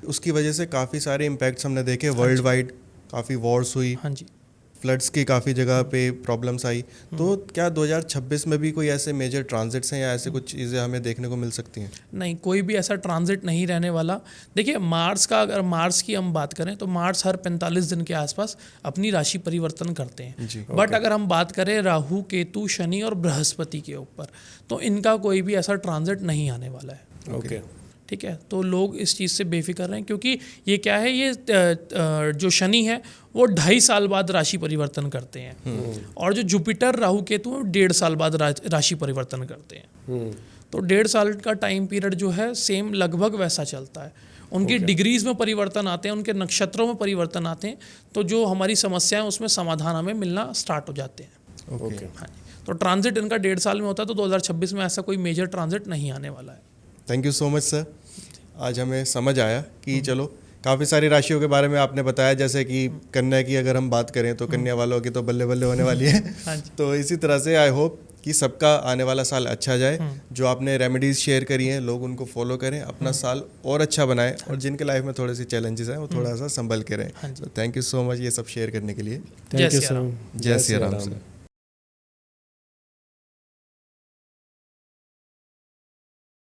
उसकी वजह से काफ़ी सारे इम्पैक्ट्स हमने देखे वर्ल्ड वाइड। काफ़ी वॉर्स हुई, हाँ जी, फ्लड्स की काफ़ी जगह पे प्रॉब्लम्स आई। तो क्या 2026 में भी कोई ऐसे मेजर ट्रांजिट्स हैं या ऐसे कुछ चीज़ें हमें देखने को मिल सकती हैं? नहीं, कोई भी ऐसा ट्रांजिट नहीं रहने वाला। देखिए, मार्स का, अगर मार्स की हम बात करें तो मार्स हर 45 दिन के आसपास अपनी राशि परिवर्तन करते हैं जी। बट अगर हम बात करें राहु, केतु, शनि और बृहस्पति के ऊपर, तो इनका कोई भी ऐसा ट्रांजिट नहीं आने वाला है। ओके। ठीक है, तो लोग इस चीज़ से बेफिक्र रहें, क्योंकि ये क्या है, ये जो शनि है वो 2.5 साल बाद राशि परिवर्तन करते हैं और जो जुपिटर, राहु, केतु है 1.5 साल बाद राशि परिवर्तन करते हैं। तो 1.5 साल का टाइम पीरियड जो है सेम लगभग वैसा चलता है। उनकी डिग्रीज में परिवर्तन आते हैं, उनके नक्षत्रों में परिवर्तन आते हैं, तो जो हमारी समस्याएं उसमें समाधान हमें मिलना स्टार्ट हो जाते हैं। ओके। हाँ जी, तो ट्रांजिट इनका 1.5 साल में होता है, तो 2026 में ऐसा कोई मेजर ट्रांजिट नहीं आने वाला है। Thank you so much sir. आज हमें समझ आया कि चलो काफ़ी सारी राशियों के बारे में आपने बताया, जैसे कि कन्या की अगर हम बात करें तो कन्या वालों की तो बल्ले बल्ले होने वाली है। हाँ जी। तो इसी तरह से आई होप कि सबका आने वाला साल अच्छा जाए। जो आपने रेमेडीज़ शेयर करी हैं, लोग उनको फॉलो करें, अपना साल और अच्छा बनाएं, और जिनके लाइफ में थोड़े से चैलेंजेस हैं वो थोड़ा सा संभल के रहें। थैंक यू सो मच ये सब शेयर करने के लिए। थैंक यू जय सिया सर। जय सिया राम सर।